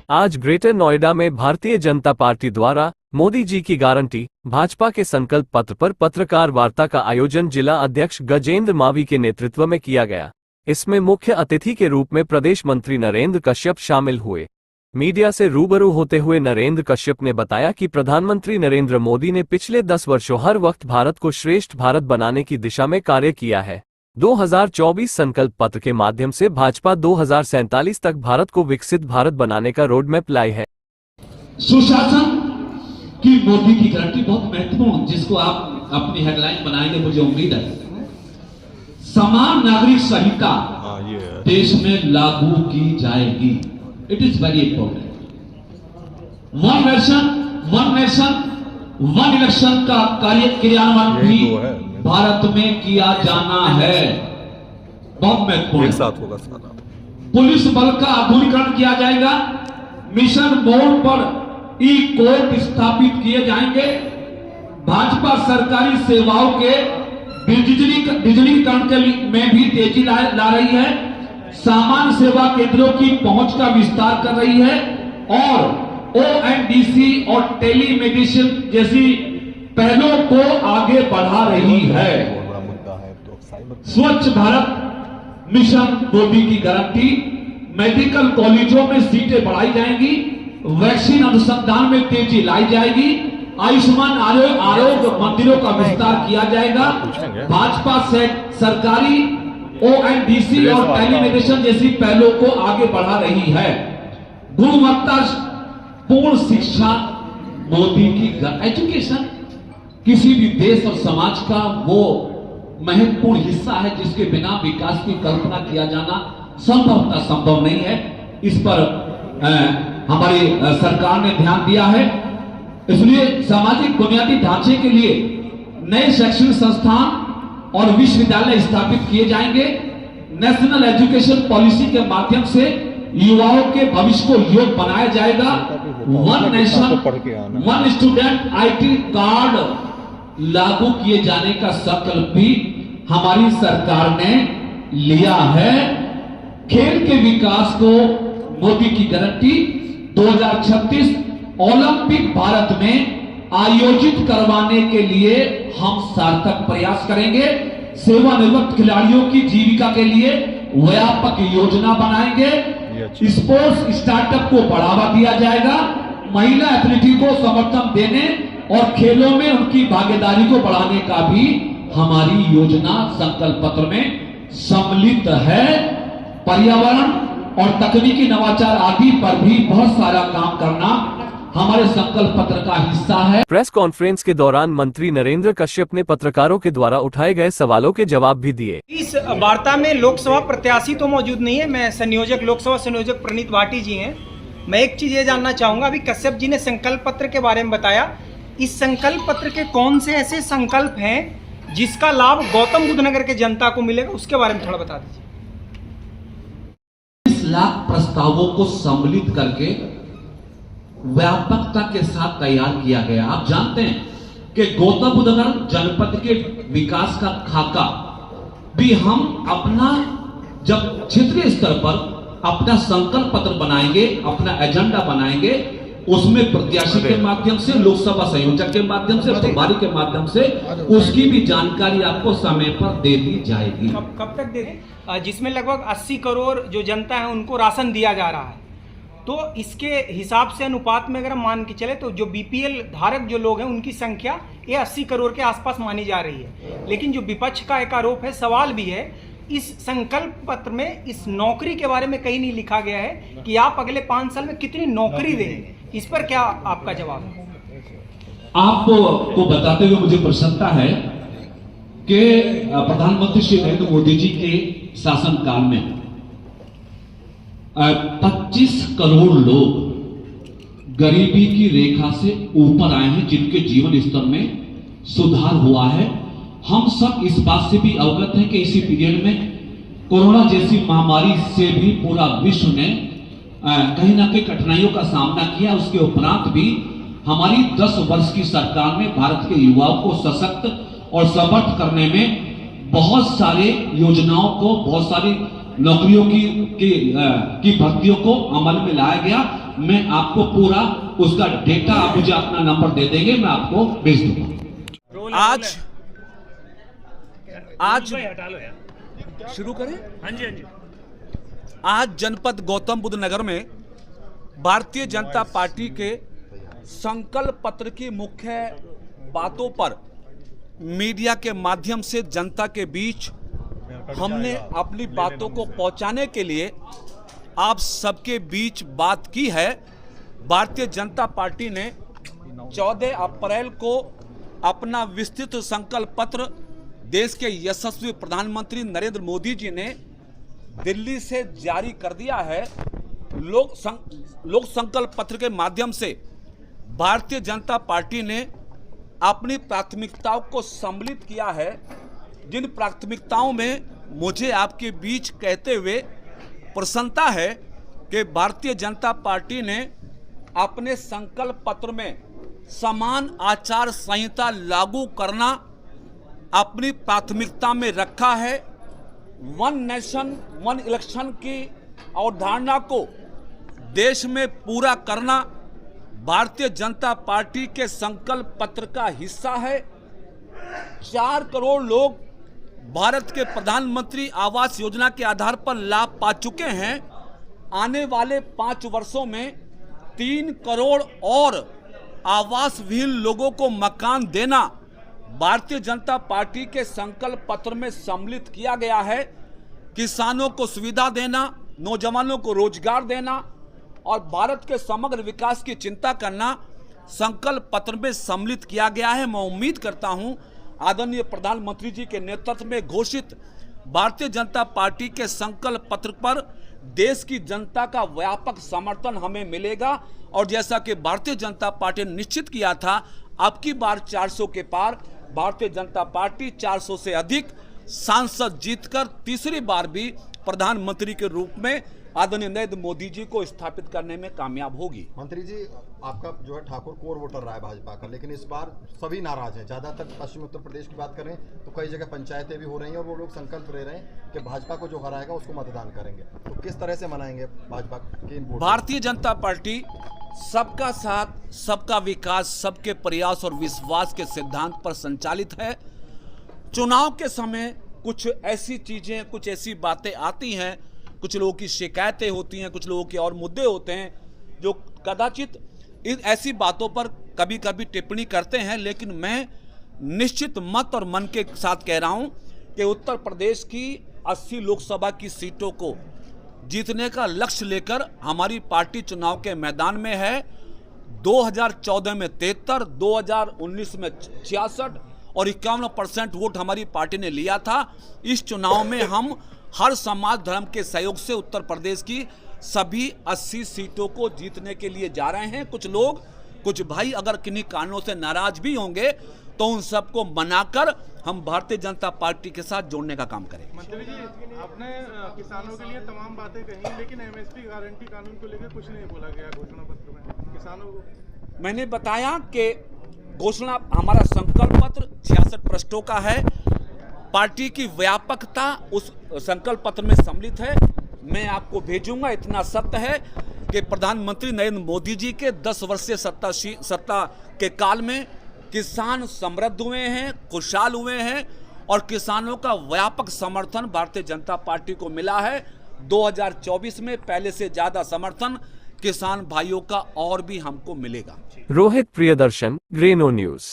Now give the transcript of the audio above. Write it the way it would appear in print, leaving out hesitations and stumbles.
आज ग्रेटर नोएडा में भारतीय जनता पार्टी द्वारा मोदी जी की गारंटी भाजपा के संकल्प पत्र पर पत्रकार वार्ता का आयोजन जिला अध्यक्ष गजेंद्र मावी के नेतृत्व में किया गया। इसमें मुख्य अतिथि के रूप में प्रदेश मंत्री नरेंद्र कश्यप शामिल हुए। मीडिया से रूबरू होते हुए नरेंद्र कश्यप ने बताया कि प्रधानमंत्री नरेंद्र मोदी ने पिछले 10 वर्षों हर वक्त भारत को श्रेष्ठ भारत बनाने की दिशा में कार्य किया है। 2024 संकल्प पत्र के माध्यम से भाजपा 2047 तक भारत को विकसित भारत बनाने का रोड मैप लाई है। सुशासन की मोदी की गारंटी बहुत महत्वपूर्ण, जिसको आप अपनी हेडलाइन बनाएंगे, मुझे उम्मीद है। समान नागरिक संहिता देश में लागू की जाएगी। It is very important. One nation one election का कार्य क्रियान्वयन भी भारत में किया जाना है, बहुत महत्वपूर्ण। एक साथ होगा सारा। पुलिस बल का आधुनिकीकरण किया जाएगा। मिशन मोड पर ई कोर्ट स्थापित किए जाएंगे। भाजपा सरकारी सेवाओं के डिजिटलीकरण में भी तेजी ला रही है। सामान्य सेवा केंद्रों की पहुंच का विस्तार कर रही है और ओएनडीसी और टेलीमेडिसिन जैसी पहलों को आगे बढ़ा रही है। स्वच्छ भारत मिशन मोदी की गारंटी, मेडिकल कॉलेजों में सीटें बढ़ाई जाएंगी, वैक्सीन अनुसंधान में तेजी लाई जाएगी, आयुष्मान आरोग्य मंदिरों का विस्तार किया जाएगा। भाजपा से सरकारी ओएनडीसी और टेलीमेडिसिन जैसी पहलों को आगे बढ़ा रही है। गुणवत्ता पूर्ण शिक्षा मोदी की एजुकेशन किसी भी देश और समाज का वो महत्वपूर्ण हिस्सा है जिसके बिना विकास की कल्पना किया जाना संभव नहीं है। इस पर हमारी सरकार ने ध्यान दिया है। इसलिए सामाजिक बुनियादी ढांचे के लिए नए शैक्षणिक संस्थान और विश्वविद्यालय स्थापित किए जाएंगे। नेशनल एजुकेशन पॉलिसी के माध्यम से युवाओं के भविष्य को योग्य बनाया जाएगा। One nation one student IT card लागू किए जाने का संकल्प भी हमारी सरकार ने लिया है। खेल के विकास को मोदी की गारंटी 2036 ओलंपिक भारत में आयोजित करवाने के लिए हम सार्थक प्रयास करेंगे। सेवानिवृत्त खिलाड़ियों की जीविका के लिए व्यापक योजना बनाएंगे। स्पोर्ट्स स्टार्टअप को बढ़ावा दिया जाएगा। महिला एथलीट को समर्थन देने और खेलों में उनकी भागीदारी को बढ़ाने का भी हमारी योजना संकल्प पत्र में सम्मिलित है। पर्यावरण और तकनीकी नवाचार आदि पर भी बहुत सारा काम करना हमारे संकल्प पत्र का हिस्सा है। प्रेस कॉन्फ्रेंस के दौरान मंत्री नरेंद्र कश्यप ने पत्रकारों के द्वारा उठाए गए सवालों के जवाब भी दिए। इस वार्ता में लोकसभा प्रत्याशी तो मौजूद नहीं है, मैं संयोजक लोकसभा संयोजक प्रणीत भाटी जी हैं। मैं एक चीज ये जानना चाहूंगा, अभी कश्यप जी ने संकल्प पत्र के बारे में बताया। इस संकल्प पत्र के कौन से ऐसे संकल्प हैं जिसका लाभ गौतम बुद्ध नगर के जनता को मिलेगा, उसके बारे में थोड़ा बता दीजिए। 20 लाख प्रस्तावों को सम्मिलित करके व्यापकता के साथ तैयार किया गया। आप जानते हैं कि गौतम बुद्ध नगर जनपद के विकास का खाका भी हम अपना जब क्षेत्रीय स्तर पर अपना संकल्प पत्र बनाएंगे, अपना एजेंडा बनाएंगे, उसमें प्रत्याशी के माध्यम से, लोकसभा संयोजक के माध्यम से, प्रभारी के माध्यम से उसकी भी जानकारी आपको समय पर दे दी जाएगी। कब तक दे दें? जिसमें लगभग 80 करोड़ जो जनता है उनको राशन दिया जा रहा है, तो इसके हिसाब से अनुपात में अगर हम मान के चले तो जो बीपीएल धारक जो लोग हैं उनकी संख्या ये 80 करोड़ के आसपास मानी जा रही है। लेकिन जो विपक्ष का एक आरोप है, सवाल भी है, इस संकल्प पत्र में इस नौकरी के बारे में कहीं नहीं लिखा गया है कि आप अगले 5 साल में कितनी नौकरी देंगे। इस पर क्या आपका जवाब है? आपको बताते हुए मुझे प्रसन्नता है कि प्रधानमंत्री श्री नरेंद्र मोदी जी के शासनकाल में 25 करोड़ लोग गरीबी की रेखा से ऊपर आए हैं, जिनके जीवन स्तर में सुधार हुआ है। हम सब इस बात से भी अवगत हैं कि इसी पीरियड में कोरोना जैसी महामारी से भी पूरा विश्व ने कहीं ना कहीं कठिनाइयों का सामना किया। उसके उपरांत भी हमारी 10 वर्ष की सरकार ने भारत के युवाओं को सशक्त और समर्थ करने में बहुत सारे योजनाओं को, बहुत सारी नौकरियों की भर्तियों को अमल में लाया गया। मैं आपको पूरा उसका डेटा, आप मुझे अपना नंबर दे देंगे, मैं आपको भेज दूंगा। आज शुरू करें। हाँ जी, हाँ जी। आज जनपद गौतम बुद्ध नगर में भारतीय जनता पार्टी के संकल्प पत्र की मुख्य बातों पर मीडिया के माध्यम से जनता के बीच हमने अपनी बातों को पहुंचाने के लिए आप सबके बीच बात की है। भारतीय जनता पार्टी ने 14 अप्रैल को अपना विस्तृत संकल्प पत्र देश के यशस्वी प्रधानमंत्री नरेंद्र मोदी जी ने दिल्ली से जारी कर दिया है। लोक संकल्प पत्र के माध्यम से भारतीय जनता पार्टी ने अपनी प्राथमिकताओं को सम्मिलित किया है, जिन प्राथमिकताओं में मुझे आपके बीच कहते हुए प्रसन्नता है कि भारतीय जनता पार्टी ने अपने संकल्प पत्र में समान आचार संहिता लागू करना अपनी प्राथमिकता में रखा है। वन नेशन वन इलेक्शन की अवधारणा को देश में पूरा करना भारतीय जनता पार्टी के संकल्प पत्र का हिस्सा है। 4 करोड़ लोग भारत के प्रधानमंत्री आवास योजना के आधार पर लाभ पा चुके हैं। आने वाले 5 वर्षों में 3 करोड़ और आवास विहीन लोगों को मकान देना भारतीय जनता पार्टी के संकल्प पत्र में सम्मिलित किया गया है। किसानों को सुविधा देना, नौजवानों को रोजगार देना और भारत के समग्र विकास की चिंता करना संकल्प पत्र में सम्मिलित किया गया है। मैं उम्मीद करता हूं आदरणीय प्रधानमंत्री जी के नेतृत्व में घोषित भारतीय जनता पार्टी के संकल्प पत्र पर देश की जनता का व्यापक समर्थन हमें मिलेगा। और जैसा कि भारतीय जनता पार्टी ने निश्चित किया था, अब की बार 400 के पार भारतीय जनता पार्टी 400 से अधिक सांसद जीतकर तीसरी बार भी प्रधानमंत्री के रूप में आदरणीय नरेंद्र मोदी जी को स्थापित करने में कामयाब होगी। मंत्री जी, आपका जो है ठाकुर कोर वोटर रहा है भाजपा का, लेकिन इस बार सभी नाराज हैं। ज्यादातर पश्चिमी उत्तर प्रदेश की बात करें तो कई जगह पंचायतें भी हो रही हैं और वो लोग संकल्प ले रहे हैं कि भाजपा को जो हराएगा उसको मतदान करेंगे। तो किस तरह से मनाएंगे भाजपा के इन वोट? भारतीय जनता पार्टी सबका साथ, सबका विकास, सबके प्रयास और विश्वास के सिद्धांत पर संचालित है। चुनाव के समय कुछ ऐसी चीजें, कुछ ऐसी बातें आती हैं, कुछ लोगों की शिकायतें होती हैं, कुछ लोगों के और मुद्दे होते हैं जो कदाचित इन ऐसी बातों पर कभी कभी टिप्पणी करते हैं। लेकिन मैं निश्चित मत और मन के साथ कह रहा हूं कि उत्तर प्रदेश की 80 लोकसभा की सीटों को जीतने का लक्ष्य लेकर हमारी पार्टी चुनाव के मैदान में है। 2014 में 73, 2019 में 66 और 51% वोट हमारी पार्टी ने लिया था। इस चुनाव में हम हर समाज धर्म के सहयोग से उत्तर प्रदेश की सभी 80 सीटों को जीतने के लिए जा रहे हैं। कुछ लोग, कुछ भाई अगर किन्हीं कारणों से नाराज भी होंगे तो उन सबको मनाकर हम भारतीय जनता पार्टी के साथ जोड़ने का काम करें। मंत्री जी, आपने किसानों के लिए तमाम बातें कही, लेकिन एमएसपी गारंटी कानून को लेकर कुछ नहीं बोला गया घोषणा पत्र में किसानों को। मैंने बताया कि घोषणा, हमारा संकल्प पत्र 66 पृष्ठों का है। पार्टी की व्यापकता उस संकल्प पत्र में सम्मिलित है। मैं आपको भेजूंगा। इतना सत्य है कि प्रधानमंत्री नरेंद्र मोदी जी के 10 वर्षीय सत्ता के काल में किसान समृद्ध हुए हैं, खुशहाल हुए हैं और किसानों का व्यापक समर्थन भारतीय जनता पार्टी को मिला है। 2024 में पहले से ज्यादा समर्थन किसान भाइयों का और भी हमको मिलेगा। रोहित प्रियदर्शन, ग्रेनो न्यूज।